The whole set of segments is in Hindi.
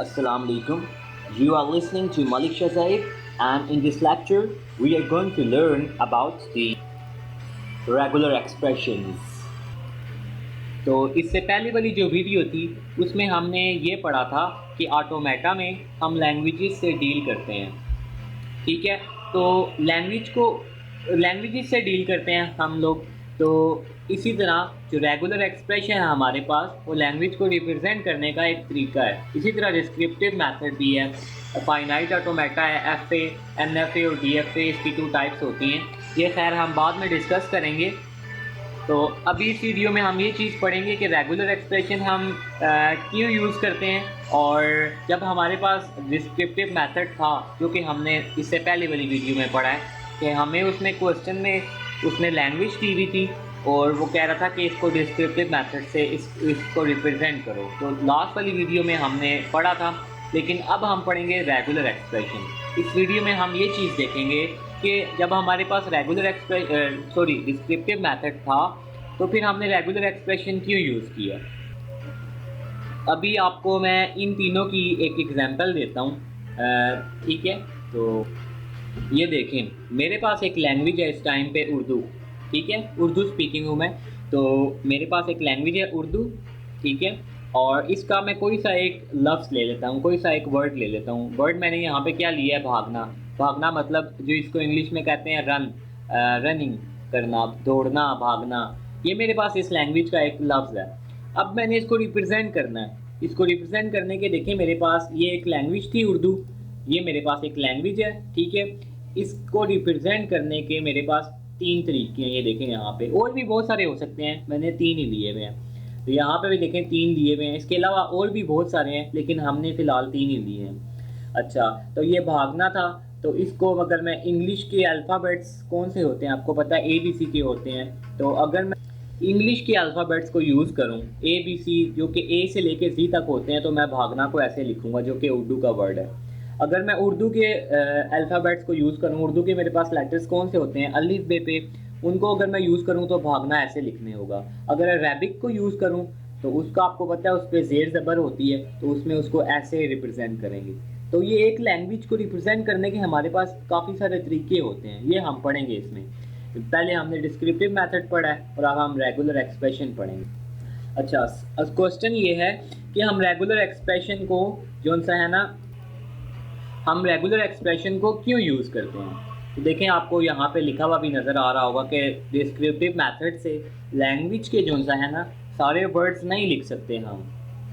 Assalamu alaikum. You are listening to Malik Shahzaib, and in this lecture, we are going to learn about the regular expressions. तो इससे पहले वाली जो वीडियो थी उसमें हमने ये पढ़ा था कि ऑटोमेटा में हम लैंग्वेजेस से डील करते हैं, ठीक है। तो लैंग्वेजेस से डील करते हैं हम लोग। तो इसी तरह जो रेगुलर एक्सप्रेशन है हमारे पास, वो लैंग्वेज को रिप्रेजेंट करने का एक तरीका है। इसी तरह डिस्क्रिप्टिव मेथड भी है, फाइनाइट ऑटोमेटा है, F A, N F A और डी एफ ए, इसकी 2 टाइप्स होती हैं। ये खैर हम बाद में डिस्कस करेंगे। तो अभी इस वीडियो में हम ये चीज़ पढ़ेंगे कि रेगुलर एक्सप्रेशन हम क्यों यूज़ करते हैं, और जब हमारे पास डिस्क्रिप्टिव मेथड था जो कि हमने इससे पहले वाली वीडियो में पढ़ा है कि हमें उसमें क्वेश्चन में उसने लैंग्वेज दी हुई थी और वो कह रहा था कि इसको डिस्क्रिप्टिव मेथड से इसको रिप्रेजेंट करो। तो लास्ट वाली वीडियो में हमने पढ़ा था, लेकिन अब हम पढ़ेंगे रेगुलर एक्सप्रेशन। इस वीडियो में हम ये चीज़ देखेंगे कि जब हमारे पास डिस्क्रिप्टिव मेथड था तो फिर हमने रेगुलर एक्सप्रेशन क्यों यूज़ किया। अभी आपको मैं इन तीनों की एक एग्जांपल देता हूँ, ठीक है। तो ये देखें, मेरे पास एक लैंग्वेज है इस टाइम पे उर्दू, ठीक है। उर्दू स्पीकिंग हूँ मैं, तो मेरे पास एक लैंग्वेज है उर्दू, ठीक है। और इसका मैं कोई सा एक लफ्ज़ ले लेता हूँ, कोई सा एक वर्ड ले लेता हूँ। वर्ड मैंने यहाँ पे क्या लिया है, भागना। भागना मतलब जो इसको इंग्लिश में कहते हैं रनिंग करना, दौड़ना, भागना। ये मेरे पास इस लैंग्वेज का एक लफ्ज़ है। अब मैंने इसको रिप्रेजेंट करना है। इसको रिप्रेजेंट करने के देखें, मेरे पास ये एक लैंग्वेज थी उर्दू, ये मेरे पास एक लैंग्वेज है, ठीक है। इसको रिप्रेजेंट करने के मेरे पास 3 तरीके हैं। ये देखें यहाँ पे, और भी बहुत सारे हो सकते हैं, मैंने 3 ही लिए हुए हैं। तो यहाँ पे भी देखें 3 लिए हुए हैं, इसके अलावा और भी बहुत सारे हैं, लेकिन हमने फ़िलहाल 3 ही लिए हैं। अच्छा, तो ये भागना था। तो इसको अगर मैं इंग्लिश के अल्फ़ाबेट्स कौन से होते हैं आपको पता है, ABC के होते हैं। तो अगर मैं इंग्लिश के अल्फ़ाबेट्स को यूज़ करूं, ABC जो कि A से लेके Z तक होते हैं, तो मैं भागना को ऐसे लिखूंगा जो कि उर्दू का वर्ड है। अगर मैं उर्दू के अल्फ़ाबेट्स को यूज़ करूं, उर्दू के मेरे पास लेटर्स कौन से होते हैं, अलिफ बे पे, उनको अगर मैं यूज़ करूं तो भागना ऐसे लिखने होगा। अगर अरेबिक को यूज़ करूं तो उसका आपको पता है उस पर ज़ेर ज़बर होती है, तो उसमें उसको ऐसे रिप्रेजेंट करेंगे। तो ये एक लैंग्वेज को रिप्रेजेंट करने के हमारे पास काफ़ी सारे तरीके होते हैं, ये हम पढ़ेंगे इसमें। पहले हमने डिस्क्रिप्टिव मेथड पढ़ा है और अब हम रेगुलर एक्सप्रेशन पढ़ेंगे। अच्छा, क्वेश्चन ये है कि हम रेगुलर एक्सप्रेशन को जो सा है ना, हम रेगुलर एक्सप्रेशन को क्यों यूज़ करते हैं। तो देखें, आपको यहाँ पे लिखा हुआ भी नज़र आ रहा होगा कि डिस्क्रिप्टिव मेथड से लैंग्वेज के जो सा है ना सारे वर्ड्स नहीं लिख सकते हम।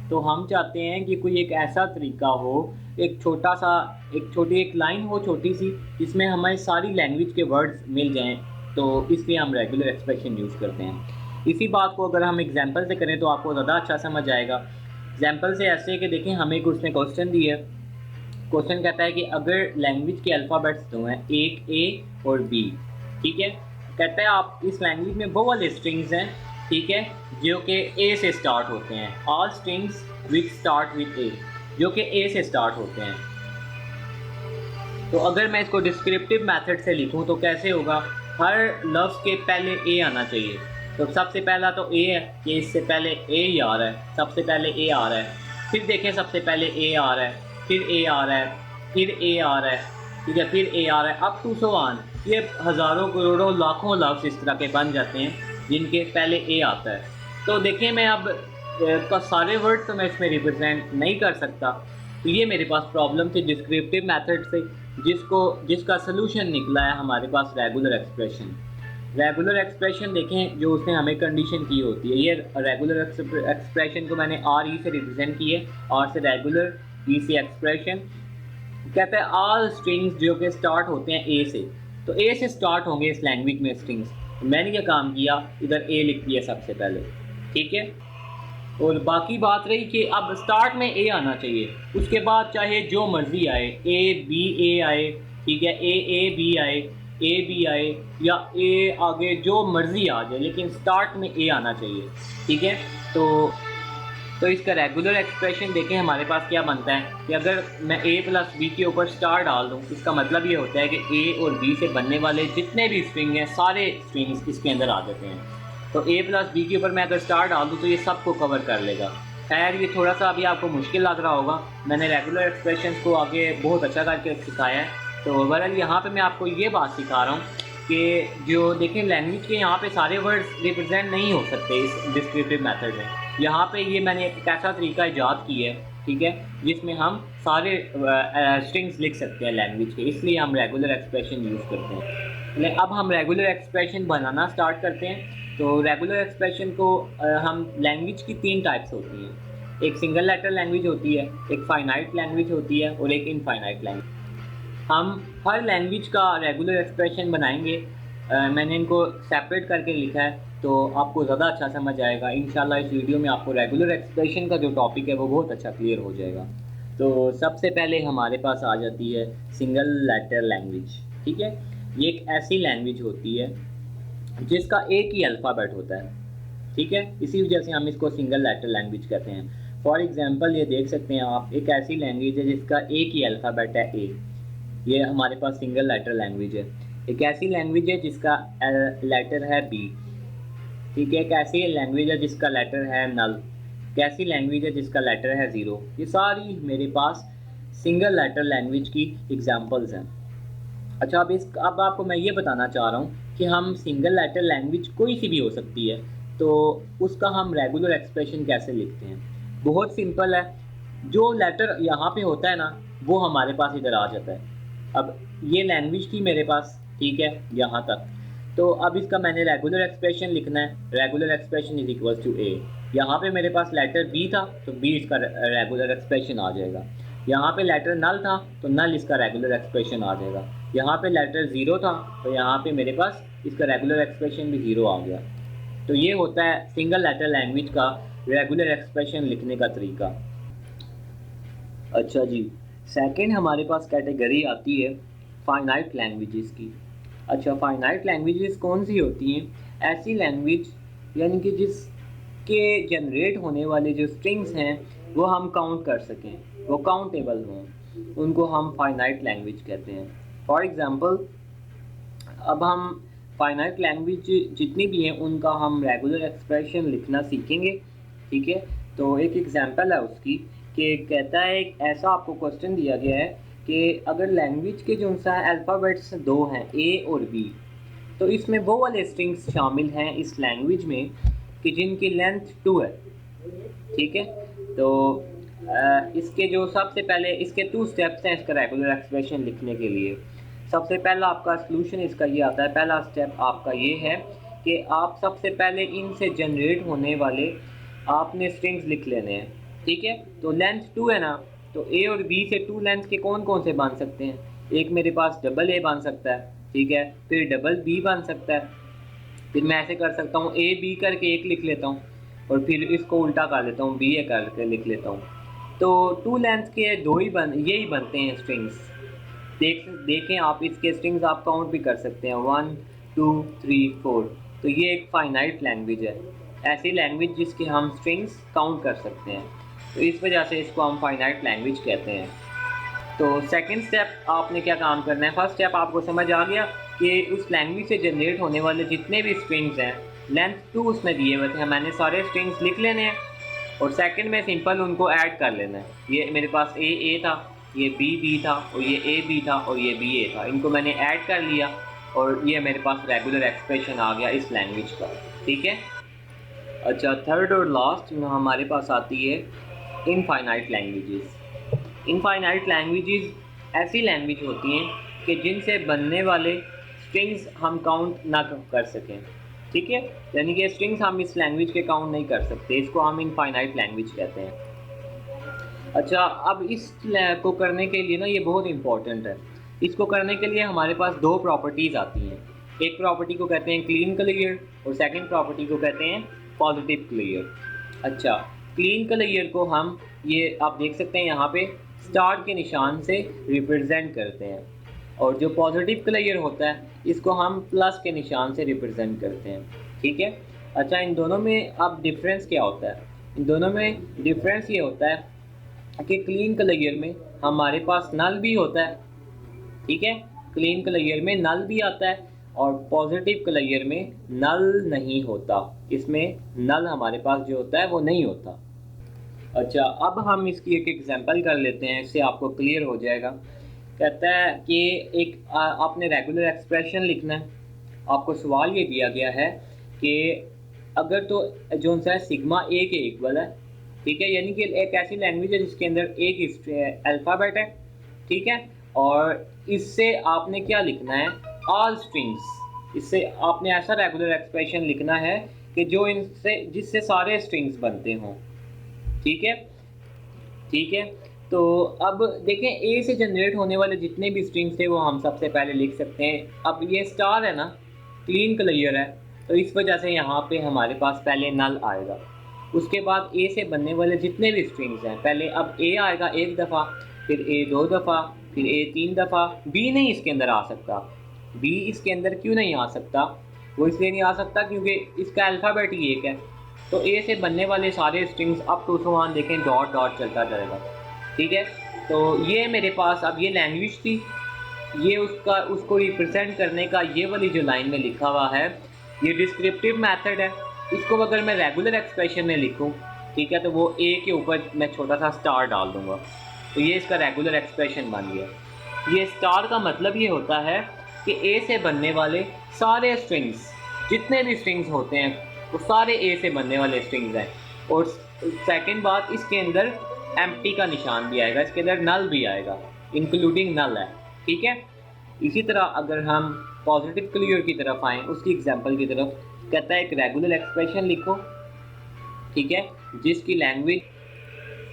तो हम चाहते हैं कि कोई एक ऐसा तरीका हो, एक छोटी एक लाइन हो छोटी सी, जिसमें हमें सारी लैंग्वेज के वर्ड्स मिल जाएं। तो इसलिए हम रेगुलर एक्सप्रेशन यूज़ करते हैं। इसी बात को अगर हम एग्जांपल से करें तो आपको ज़्यादा अच्छा समझ आएगा। एग्जांपल से ऐसे कि देखें, हमें उसने क्वेश्चन दिया है। क्वेश्चन कहता है कि अगर लैंग्वेज के अल्फ़ाबेट्स दो हैं, एक A और B, ठीक है। कहता है आप इस लैंग्वेज में वो वाले स्ट्रिंग्स हैं, ठीक है, जो कि A से स्टार्ट होते हैं। All strings which start with A, जो कि A से स्टार्ट होते हैं। तो अगर मैं इसको डिस्क्रिप्टिव मेथड से लिखूं तो कैसे होगा, हर लफ्ज़ के पहले A आना चाहिए। तो सबसे पहला तो A है, कि इससे पहले A ही आ रहा है, सबसे पहले A आ रहा है। फिर देखें, सबसे पहले A आ रहा है, फिर A आ रहा है, फिर A आ रहा है, ठीक है, फिर A आ रहा है, अप टू सो ऑन। ये हज़ारों करोड़ों लाखों लफ्ज़ इस तरह के बन जाते हैं जिनके पहले A आता है। तो देखिए, मैं अब का सारे वर्ड तो मैं इसमें रिप्रेजेंट नहीं कर सकता। तो ये मेरे पास प्रॉब्लम थी डिस्क्रिप्टिव मेथड से, जिसका सलूशन निकला है हमारे पास रेगुलर एक्सप्रेशन। रेगुलर एक्सप्रेशन देखें, जो उसने हमें कंडीशन की होती है। ये रेगुलर एक्सप्रेशन को मैंने RE से रिप्रेजेंट किए, R से रेगुलर, E से एक्सप्रेशन। कहते हैं ऑल स्ट्रिंग्स जो कि स्टार्ट होते हैं A से, तो A से स्टार्ट होंगे इस लैंग्वेज में स्ट्रिंग्स। तो मैंने क्या काम किया, इधर A लिख दिया सबसे पहले, ठीक है। और बाकी बात रही कि अब स्टार्ट में A आना चाहिए, उसके बाद चाहे जो मर्जी आए, A आए, ठीक है, A B आए, A B आए, या A आगे जो मर्जी आ जाए, लेकिन स्टार्ट में A आना चाहिए, ठीक है। तो इसका रेगुलर एक्सप्रेशन देखें हमारे पास क्या बनता है कि अगर मैं A + B के ऊपर स्टार डाल दूँ, इसका मतलब ये होता है कि A और B से बनने वाले जितने भी स्ट्रिंग हैं, सारे स्ट्रिंग्स इसके अंदर आ जाते हैं। तो A + B के ऊपर मैं अगर स्टार डाल दूँ तो ये सबको कवर कर लेगा। खैर ये थोड़ा सा अभी आपको मुश्किल लग रहा होगा, मैंने रेगुलर एक्सप्रेशंस को आगे बहुत अच्छा करके सिखाया है। तो ओवरऑल यहाँ पे मैं आपको ये बात सिखा रहा हूँ कि जो देखें लैंग्वेज के यहाँ पे सारे वर्ड्स रिप्रेजेंट नहीं हो सकते इस डिस्क्रिप्टिव मेथड में। यहाँ पे ये मैंने एक ऐसा तरीका ईजाद किया है, ठीक है, जिसमें हम सारे स्ट्रिंग्स लिख सकते हैं लैंग्वेज के, इसलिए हम रेगुलर एक्सप्रेशन यूज़ करते हैं। अब हम रेगुलर एक्सप्रेशन बनाना स्टार्ट करते हैं। तो रेगुलर एक्सप्रेशन को हम लैंग्वेज की 3 टाइप्स होती हैं। एक सिंगल लेटर लैंग्वेज होती है, एक फाइनाइट लैंग्वेज होती है और एक इनफाइनाइट लैंग्वेज। हम हर लैंग्वेज का रेगुलर एक्सप्रेशन बनाएंगे। मैंने इनको सेपरेट करके लिखा है तो आपको ज़्यादा अच्छा समझ आएगा। इंशाल्लाह इस वीडियो में आपको रेगुलर एक्सप्रेशन का जो टॉपिक है वो बहुत अच्छा क्लियर हो जाएगा। तो सबसे पहले हमारे पास आ जाती है सिंगल लेटर लैंग्वेज, ठीक है। ये एक ऐसी लैंग्वेज होती है जिसका एक ही अल्फ़ाबेट होता है, ठीक है, इसी वजह से हम इसको सिंगल लेटर लैंग्वेज कहते हैं। फॉर एग्जांपल ये देख सकते हैं आप, एक ऐसी लैंग्वेज है जिसका एक ही अल्फ़ाबेट है ए, ये हमारे पास सिंगल लेटर लैंग्वेज है। एक ऐसी लैंग्वेज है जिसका लेटर है बी, ठीक है। एक ऐसी लैंग्वेज है जिसका लेटर है नल, एक ऐसी लैंग्वेज है जिसका लेटर है ज़ीरो। ये सारी मेरे पास सिंगल लेटर लैंग्वेज की एग्जांपल्स हैं। अच्छा, अब आपको मैं ये बताना चाह रहा हूँ कि हम सिंगल लेटर लैंग्वेज कोई सी भी हो सकती है, तो उसका हम रेगुलर एक्सप्रेशन कैसे लिखते हैं। बहुत सिंपल है, जो लेटर यहाँ पे होता है ना वो हमारे पास इधर आ जाता है। अब ये लैंग्वेज थी मेरे पास, ठीक है, यहाँ तक। तो अब इसका मैंने रेगुलर एक्सप्रेशन लिखना है। Regular expression is equal to A. यहाँ पे मेरे पास लेटर बी था तो बी इसका रेगुलर एक्सप्रेशन आ जाएगा। यहाँ पे लेटर नल था तो नल इसका रेगुलर एक्सप्रेशन आ जाएगा। यहाँ पे लेटर ज़ीरो था तो यहाँ पे मेरे पास इसका रेगुलर एक्सप्रेशन भी ज़ीरो आ गया। तो ये होता है सिंगल लेटर लैंग्वेज का रेगुलर एक्सप्रेशन लिखने का तरीका। अच्छा जी, सेकंड हमारे पास कैटेगरी आती है फाइनाइट लैंग्वेजेस की। अच्छा, फाइनाइट लैंग्वेजेस कौन सी होती हैं? ऐसी लैंग्वेज यानी कि जिसके जनरेट होने वाले जो स्ट्रिंग्स हैं वो हम काउंट कर सकें, वो काउंटेबल हों, उनको हम फाइनाइट लैंग्वेज कहते हैं। फॉर एग्ज़ाम्पल, अब हम फाइनाइट लैंग्वेज जितनी भी हैं उनका हम रेगुलर एक्सप्रेशन लिखना सीखेंगे, ठीक है। तो एक एग्जांपल है उसकी कि कहता है, एक ऐसा आपको क्वेश्चन दिया गया है कि अगर लैंग्वेज के जो सा अल्फ़ाबेट्स 2 हैं ए और बी, तो इसमें वो वाले स्ट्रिंग्स शामिल हैं इस लैंग्वेज में कि जिनकी लेंथ 2 है, ठीक है। तो इसके जो सबसे पहले इसके 2 स्टेप्स हैं इसका रेगुलर एक्सप्रेशन लिखने के लिए। सबसे पहला आपका सॉल्यूशन इसका ये आता है, पहला स्टेप आपका ये है कि आप सबसे पहले इनसे जनरेट होने वाले आपने स्ट्रिंग्स लिख लेने हैं, ठीक है। तो लेंथ 2 है ना, तो ए और बी से 2 लेंथ के कौन कौन से बन सकते हैं? एक मेरे पास डबल ए बन सकता है, ठीक है, फिर डबल बी बन सकता है, फिर मैं ऐसे कर सकता हूँ ए बी करके एक लिख लेता हूँ और फिर इसको उल्टा कर लेता हूँ, बी ए करके लिख लेता हूँ। तो 2 लेंथ के यही बनते हैं स्ट्रिंग्स। देखें आप, इसके स्ट्रिंग्स आप काउंट भी कर सकते हैं 1 2 3 4। तो ये एक फाइनाइट लैंग्वेज है, ऐसी लैंग्वेज जिसके हम स्ट्रिंग्स काउंट कर सकते हैं, तो इस वजह से इसको हम फाइनाइट लैंग्वेज कहते हैं। तो सेकंड स्टेप आपने क्या काम करना है? फर्स्ट स्टेप आपको समझ आ गया कि उस लैंग्वेज से जनरेट होने वाले जितने भी स्ट्रिंग्स हैं लेंथ 2 उसमें दिए हुए थे, मैंने सारे स्ट्रिंग्स लिख लेने हैं और सेकंड में सिंपल उनको ऐड कर लेना है। ये मेरे पास ए था, ये बी था और ये ए बी था और ये बी ए था, इनको मैंने ऐड कर लिया और ये मेरे पास रेगुलर एक्सप्रेशन आ गया इस लैंग्वेज का, ठीक है। अच्छा, थर्ड और लास्ट में हमारे पास आती है इनफाइनाइट लैंग्वेजेस। इनफाइनाइट लैंग्वेजेस ऐसी लैंग्वेज होती हैं कि जिनसे बनने वाले स्ट्रिंग्स हम काउंट ना कर सकें, ठीक है, यानी कि स्ट्रिंग्स हम इस लैंग्वेज के काउंट नहीं कर सकते, इसको हम इनफाइनाइट लैंग्वेज कहते हैं। अच्छा, अब इस को करने के लिए ना ये बहुत इंपॉर्टेंट है। इसको करने के लिए हमारे पास 2 प्रॉपर्टीज़ आती हैं। एक प्रॉपर्टी को कहते हैं क्लीन क्लियर और सेकंड प्रॉपर्टी को कहते हैं पॉजिटिव क्लियर। अच्छा, क्लीन क्लियर को हम ये आप देख सकते हैं यहाँ पे स्टार के निशान से रिप्रेजेंट करते हैं और जो पॉजिटिव क्लियर होता है इसको हम प्लस के निशान से रिप्रेजेंट करते हैं, ठीक है। अच्छा, इन दोनों में अब डिफरेंस क्या होता है? इन दोनों में डिफरेंस ये होता है कि क्लीन क्लियर में हमारे पास नल भी होता है, ठीक है, क्लीन क्लियर में नल भी आता है और पॉजिटिव क्लियर में नल नहीं होता, इसमें नल हमारे पास जो होता है वो नहीं होता। अच्छा, अब हम इसकी एक एग्जांपल कर लेते हैं, इससे आपको क्लियर हो जाएगा। कहता है कि आपने रेगुलर एक्सप्रेशन लिखना है। आपको सवाल ये दिया गया है कि अगर तो जो सा है सिग्मा ए के इक्वल है, ठीक है, यानी कि एक ऐसी लैंग्वेज है जिसके अंदर एक अल्फ़ाबेट है, ठीक है, और इससे आपने क्या लिखना है, ऑल स्ट्रिंग्स। इससे आपने ऐसा रेगुलर एक्सप्रेशन लिखना है कि जो इनसे जिससे सारे स्ट्रिंग्स बनते हों, ठीक है, ठीक है। तो अब देखें, ए से जनरेट होने वाले जितने भी स्ट्रिंग्स थे वो हम सबसे पहले लिख सकते हैं। अब ये स्टार है ना, क्लीन क्लियर है, तो इस वजह से यहाँ पे हमारे पास पहले नल आएगा। उसके बाद ए से बनने वाले जितने भी स्ट्रिंग्स हैं, पहले अब ए आएगा एक दफ़ा, फिर ए दो दफ़ा, फिर ए तीन दफ़ा। बी नहीं इसके अंदर आ सकता। बी इसके अंदर क्यों नहीं आ सकता? वो इसलिए नहीं आ सकता क्योंकि इसका अल्फ़ाबेट ही एक है। तो ए से बनने वाले सारे strings up to so on देखें डॉट डॉट चलता जाएगा, ठीक है। तो ये मेरे पास अब ये लैंग्वेज थी, ये उसको रिप्रेजेंट करने का ये वाली जो लाइन में लिखा हुआ है ये डिस्क्रिप्टिव मेथड है। इसको अगर मैं रेगुलर एक्सप्रेशन में लिखूं, ठीक है, तो वो ए के ऊपर मैं छोटा सा स्टार डाल दूंगा, तो ये इसका रेगुलर एक्सप्रेशन बन गया। ये स्टार का मतलब ये होता है कि ए से बनने वाले सारे स्ट्रिंग्स, जितने भी स्ट्रिंग्स होते हैं वो सारे ए से बनने वाले स्ट्रिंग्स हैं। और सेकंड बात, इसके अंदर एम्प्टी का निशान भी आएगा, इसके अंदर नल भी आएगा, इंक्लूडिंग नल है, ठीक है। इसी तरह अगर हम पॉजिटिव क्लियर की तरफ आएँ, उसकी एग्जांपल की तरफ, कहता है एक रेगुलर एक्सप्रेशन लिखो, ठीक है, जिसकी लैंग्वेज,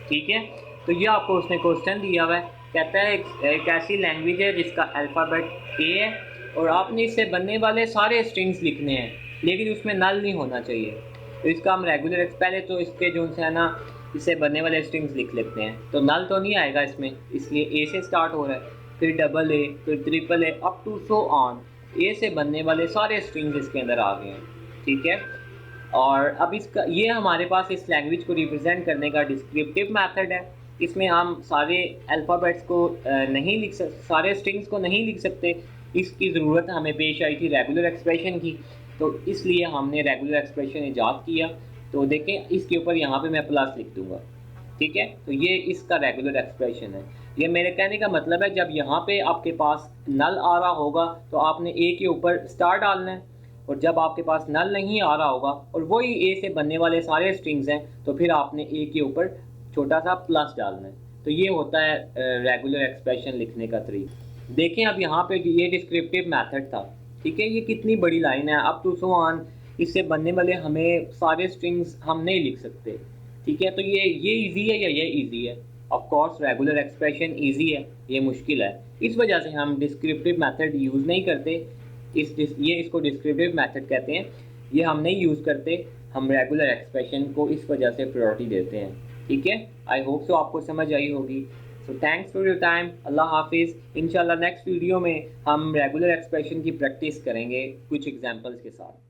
ठीक है। तो ये आपको उसने क्वेश्चन दिया हुआ है, कहता है एक ऐसी लैंग्वेज है जिसका अल्फ़ाबेट ए है और आपने इससे बनने वाले सारे स्ट्रिंग्स लिखने हैं, लेकिन उसमें नल नहीं होना चाहिए। तो इसका हम रेगुलर पहले तो इसके जो है ना, इससे बनने वाले स्ट्रिंग्स लिख लेते हैं, तो नल तो नहीं आएगा इसमें, इसलिए ए से स्टार्ट हो रहा है, फिर डबल ए, फिर triple A, up to so on. A से बनने वाले सारे स्ट्रिंग्स इसके अंदर आ गए हैं, ठीक है। और अब इसका ये हमारे पास इस लैंग्वेज को रिप्रेजेंट करने का डिस्क्रिप्टिव मेथड है। इसमें हम सारे अल्फ़ाबेट्स को नहीं लिख सकते, सारे स्ट्रिंग्स को नहीं लिख सकते। इसकी ज़रूरत हमें पेश आई थी रेगुलर एक्सप्रेशन की, तो इसलिए हमने रेगुलर एक्सप्रेशन ईजाद किया। तो देखें, इसके ऊपर यहाँ पे मैं प्लस लिख दूँगा, ठीक है। तो ये इसका रेगुलर एक्सप्रेशन है। ये मेरे कहने का मतलब है, जब यहाँ पे आपके पास नल आ रहा होगा तो आपने ए के ऊपर स्टार डालना है, और जब आपके पास नल नहीं आ रहा होगा और वही ए से बनने वाले सारे स्ट्रिंग्स हैं, तो फिर आपने ए के ऊपर छोटा सा प्लस डालना है। तो ये होता है रेगुलर एक्सप्रेशन लिखने का तरीका। देखें, अब यहाँ पे ये डिस्क्रिप्टिव मेथड था, ठीक है। ये कितनी बड़ी लाइन है, अप टू सो ऑन, इससे बनने वाले हमें सारे स्ट्रिंग्स हम नहीं लिख सकते, ठीक है। तो ये इजी है या ये इजी है? Of course regular expression easy है, ये मुश्किल है। इस वजह से हम डिस्क्रिप्टिव मेथड यूज़ नहीं करते। इसको डिस्क्रिप्टिव मेथड कहते हैं, ये हम नहीं यूज़ करते। हम रेगुलर एक्सप्रेशन को इस वजह से प्रायोरिटी देते हैं, ठीक है। आई होप सो आपको समझ आई होगी। So thanks for your time, अल्लाह हाफिज़। इंशाल्लाह नेक्स्ट वीडियो में हम रेगुलर एक्सप्रेशन की प्रैक्टिस करेंगे कुछ एग्जांपल्स के साथ।